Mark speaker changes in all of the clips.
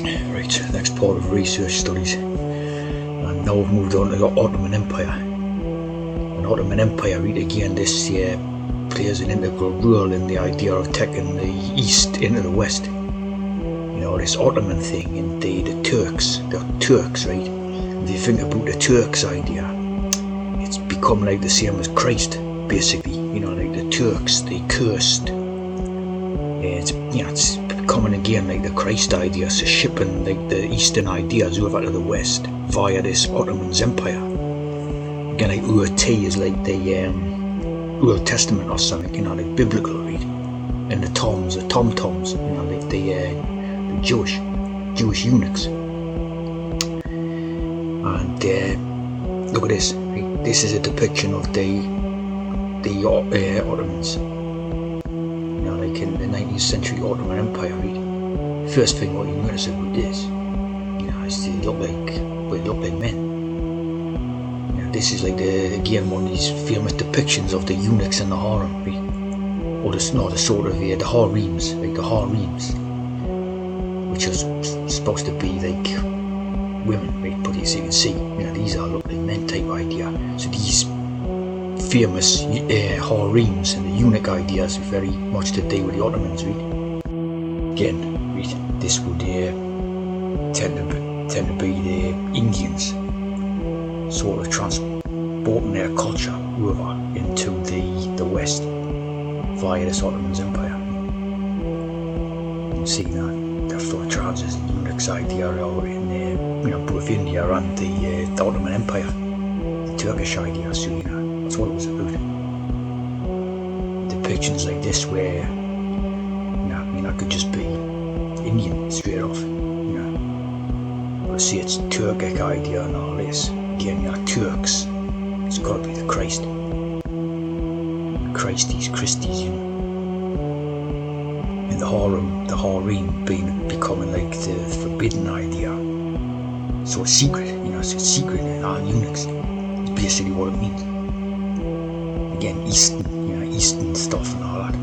Speaker 1: Right, next part of research studies. And now we've moved on to the Ottoman Empire. And Ottoman Empire, right, again, this plays an integral role in the idea of taking the East into the West. You know, this Ottoman thing, and the Turks, right? If you think about the Turks idea, it's become like the same as Christ, basically. You know, like the Turks, they cursed. It's becoming again like the Christ idea, so shipping like the Eastern ideas over to the West via this Ottoman Empire. Again, like UT is like the Old Testament or something, you know, like biblical, right? And the toms, the tom-toms, you know, like the Jewish eunuchs. And look at this. Right? This is a depiction of the Ottomans. You know, like in the 19th century Ottoman Empire. Right? First thing what you notice about this, you know, is they look like men. You know, this is like again one of these famous depictions of the eunuchs in the harem, right? Or the sort of the harems, like the harems, which is supposed to be like women, right? But as you can see, you know, these are look like men type idea. So these famous harems and the eunuch ideas are very much to do with the Ottomans, right? Again, right, this would tend to be the Indians sort of transporting their culture over into the West via this Ottoman Empire. You can see that the full trousers and eunuchs idea are in both India and the Ottoman Empire, the Turkish idea. So you know, that's what it was about. Depictions like this where, you know, I mean, I could just be Indian straight off, you know. But see, it's Turkic idea and all this. Again, you know, Turks. It's got to be the Christ. Christies, you know. And the harem becoming like the forbidden idea. So it's secret, you know, so it's secret in all eunuchs. It's basically what it means. Again, Eastern stuff and all that.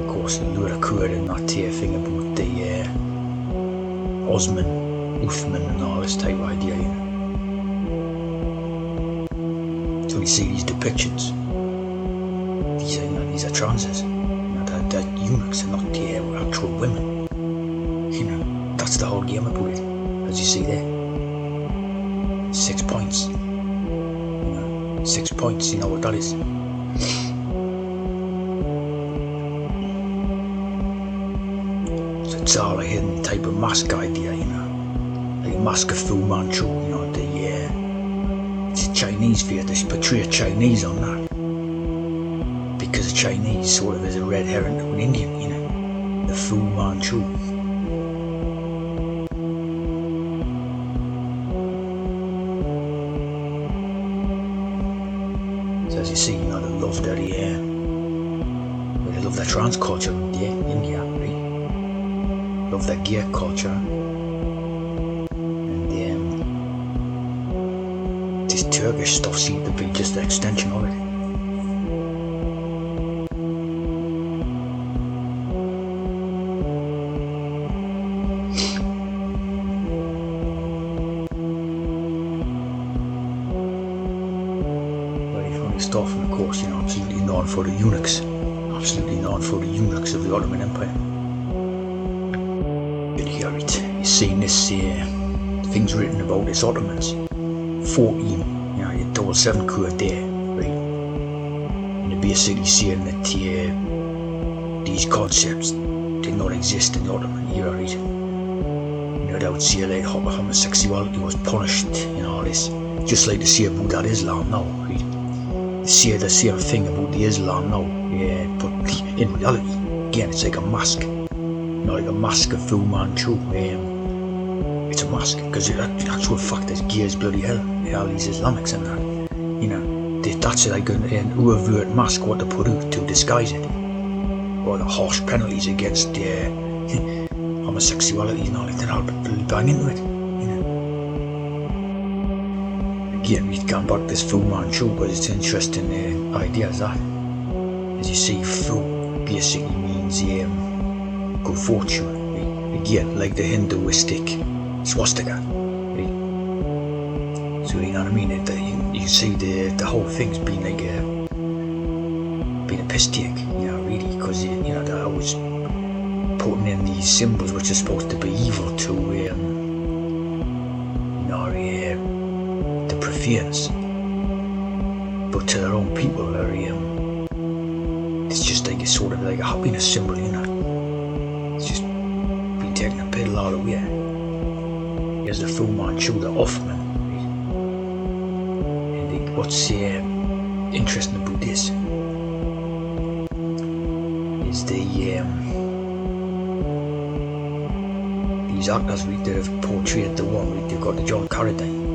Speaker 1: Of course, the Lura occurred in that thing about the Osman, Uthman and all this type of idea, you know. So we see these depictions. These are transes. You know, that eunuchs are not actual women. You know, that's the whole game about it. As you see there, 6 points. You know, 6 points. You know what that is. So it's all a hidden type of mask idea, you know, like a mask of Fu Manchu. You know, it's a Chinese fear. They portray Chinese on that. Because a Chinese sort of is a red herring to an Indian, you know, the Fu Manchu. So as you see, you know, they love their trans culture, India, right? Love their gear culture, and this Turkish stuff seems to be just an extension of it. Stuff, and of course, you know, absolutely known for the eunuchs of the Ottoman Empire. And here you're seeing this things written about this Ottomans 14, you know, your double 7 code there, right? And they're basically saying that these concepts did not exist in the Ottoman era, right? You know, they would say like homosexuality was punished, you know, all this, just like they say about that Islam now, right? Say the same thing about the Islam now, but in reality, again, it's like a mask, you know, like a mask of Fu Manchu. It's a mask, because the actual fact is gay as bloody hell, all these Islamics and that, you know, that's like an overt mask what they put out to disguise it, or the harsh penalties against homosexuality and all that, then I'll bang into it. Again, we can back this Fu Manchu, but it's an interesting idea, that. As you see, Fu basically means means good fortune, right? Again, like the Hinduistic swastika, right? So you know what I mean? You can see the whole thing's been like been a piss take, you know, really, because you know they're always putting in these symbols which are supposed to be evil to the profanes, but to their own people, it's just like a sort of like a happiness symbol, you know. It's just been taking a pill all the way. Here's the Fu Manchu, the Offman. And what's interesting about this is these actors that have portrayed the one, they've got the John Carradine.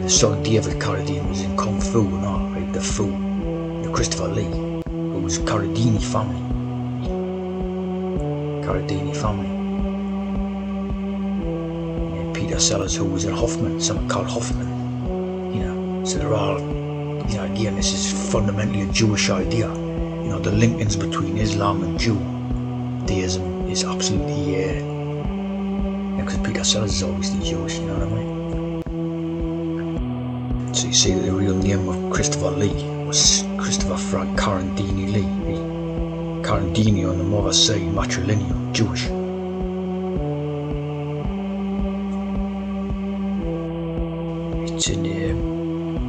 Speaker 1: The son David Carradine was in Kung Fu and all, right? The Christopher Lee, who was Carradine family. Peter Sellers, who was in Hoffman, someone called Hoffman. You know, so they're all, you know, again, this is fundamentally a Jewish idea. You know, the linkings between Islam and Judaism is absolutely, because Peter Sellers is obviously Jewish, you know what I mean? So you see that the real name of Christopher Lee was Christopher Frank Carradine Lee. Carradine on the mother's side, matrilineal, Jewish. It's in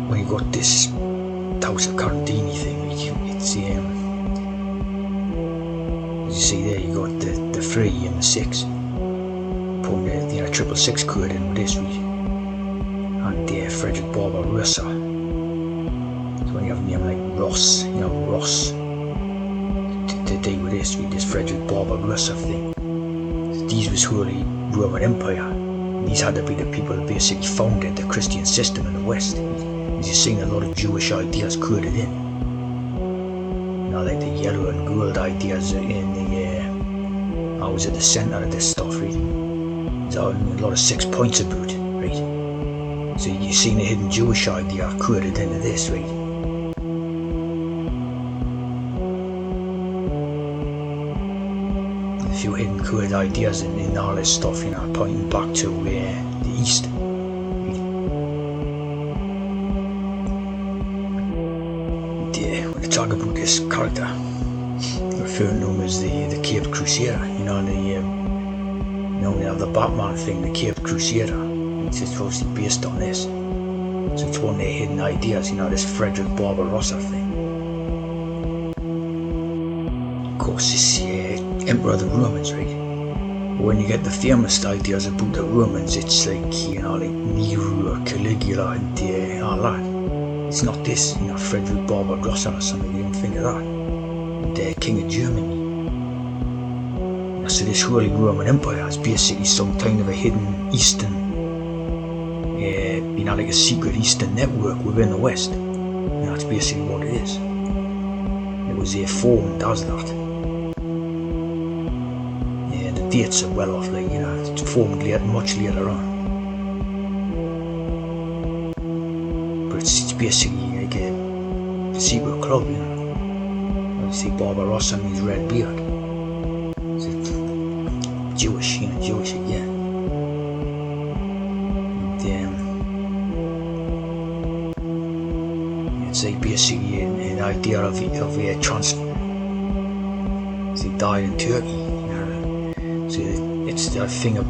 Speaker 1: when you got this House of Carradine thing, it's as you see there, you got the 3 and the 6. Putting the 666 code in with this, right? And Frederick Barbarossa. So when you have a name like Ross, you know, Ross, to deal with this Frederick Barbarossa thing. These was Holy Roman Empire. And these had to be the people that basically founded the Christian system in the West. As you're seeing a lot of Jewish ideas coded in. You know, like the yellow and gold ideas in the always at the centre of this stuff, right? There's a lot of 6 points about, right? So you're seeing a hidden Jewish idea coded into this, right? A few hidden coded ideas in all this stuff, you know, pointing back to the East. Right? When you talk about this character, referring to him as the Caped Crusader, you know, we have the Batman thing, the Caped Crusader. It's obviously based on this. So it's one of their hidden ideas, you know, this Frederick Barbarossa thing. Of course, this Emperor of the Romans, right? When you get the famous ideas about the Romans, it's like, you know, like Nero or Caligula and all that. It's not this, you know, Frederick Barbarossa or something, you don't think of that. The King of Germany. So this Holy Roman Empire is basically some kind of a hidden Eastern, you know, like a secret Eastern network within the West. You know, that's basically what it is. It was formed as that. Yeah, the dates are well off, like, you know, it's formed much later on. But it's basically like a secret club, you know. Obviously Barbarossa means red beard. Jewish, you know, Jewish again. And it's like basically an idea of a he died in Turkey, you know. So it's the thing of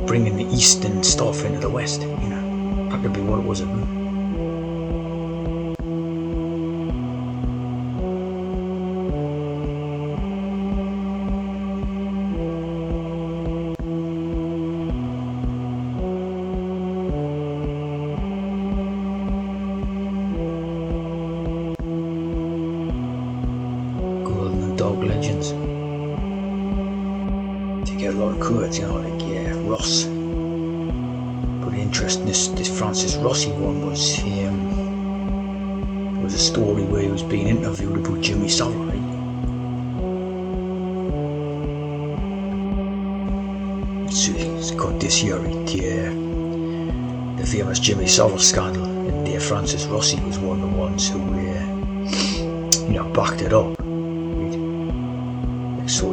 Speaker 1: bringing the Eastern stuff into the West, you know. That could be what it was about. Dog legends. You get a lot of codes, you know, like Ross. But interesting, this Francis Rossi one was a story where he was being interviewed about Jimmy Savile, right? So it's got this here, right? The famous Jimmy Savile scandal, and Francis Rossi was one of the ones who, you know, backed it up. So,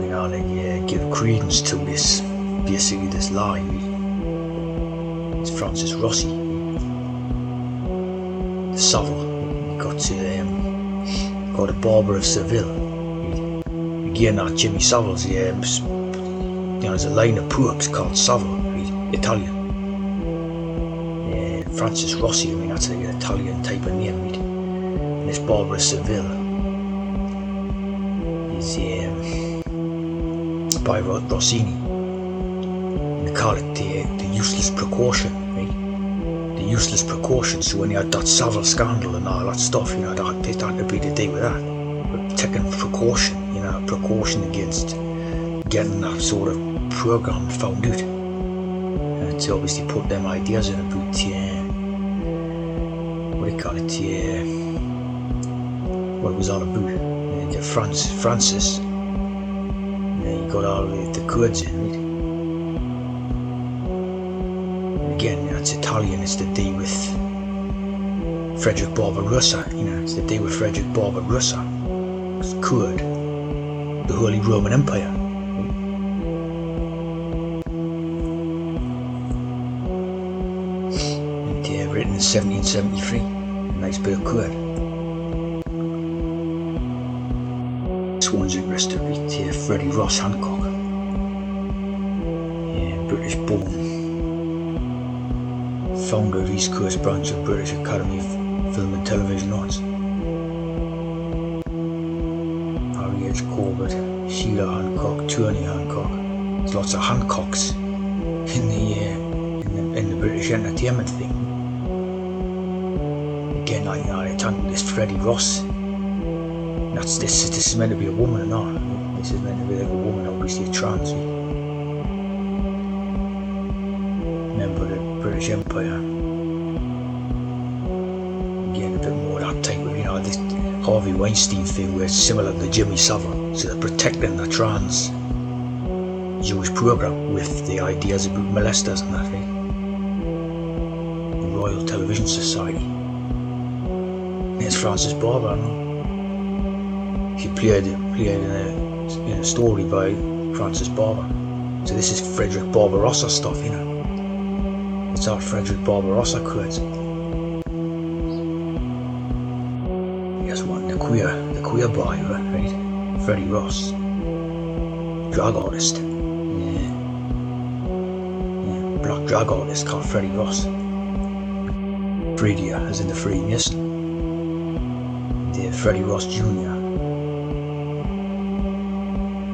Speaker 1: give credence to this, basically this lie. It's Francis Rossi, the Savile. He got a Barber of Seville. Again, that Jimmy Savile's, there's a line of poems called Savile, Italian. Francis Rossi, that's an Italian type of name. And this Barber of Seville is by Rossini. And they call it the useless precaution, right? The useless precaution. So when you had that Savile scandal and all that stuff, that had to be the day with that. But taking precaution, precaution against getting that sort of program found out. And to obviously put them ideas in about, what it was all about. Francis, and then you got all the codes in, right? And again, it's Italian, it's the day with Frederick Barbarossa, it's the day with Frederick Barbarossa. It's code, the Holy Roman Empire. And written in 1773, a nice bit of code. One's interested with Freddie Ross Hancock, British born, founder of East Coast branch of British Academy of Film and Television Arts. Harry H. Corbett, Sheila Hancock, Tony Hancock. There's lots of Hancocks in the British entertainment thing. Again, I think this Freddie Ross. This is meant to be a woman and all. This is meant to be like a woman, obviously a trans. Member of the British Empire. Again, a bit more that type of, this Harvey Weinstein thing where it's similar to Jimmy Savile. So they're protecting the trans Jewish program with the ideas about molesters and that, right? The Royal Television Society. There's Francis Barber, She played in a story by Francis Barber. So this is Frederick Barbarossa stuff, It's all Frederick Barbarossa quotes. Here's one, the queer boy, right? Freddie Ross, drag artist. Black drag artist called Freddie Ross. Fredia, as in the Freemason. Freddie Ross Jr.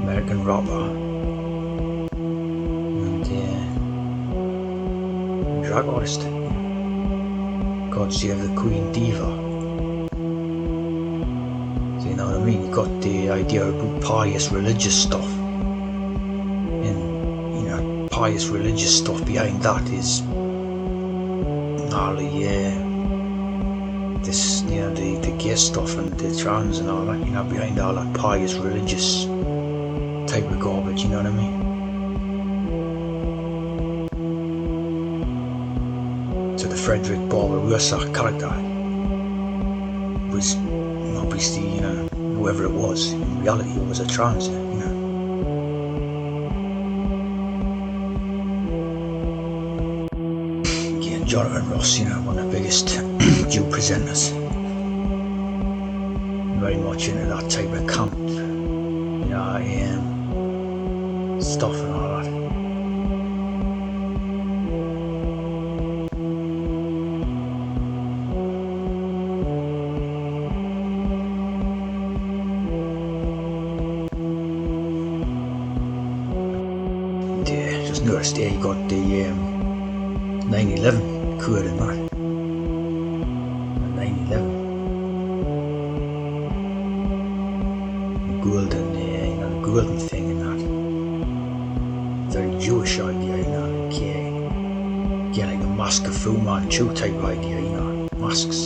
Speaker 1: American rapper and drag artist. God Save the Queen Diva. So you know what I mean? You got the idea about pious religious stuff, and pious religious stuff behind that is all the gay stuff and the trans and all that. Behind all that pious religious type of garbage, you know what I mean? So the Frederick Barbarossa character was obviously, whoever it was, in reality it was a trans, Again, Jonathan Ross, one of the biggest Jew presenters. Very much into that type of camp, stuff and all that. Just noticed there you got the 9/11 code in that. 9/11. The golden thing in that. Very Jewish idea, like the Mask of Fu Manchu type idea, masks.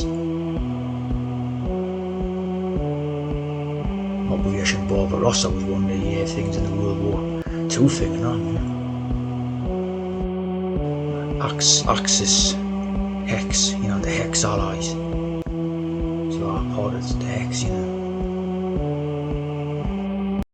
Speaker 1: Operation Barbarossa was one of the things in the World War II thing, Axis, Hex, the Hex allies. So our part of the Hex,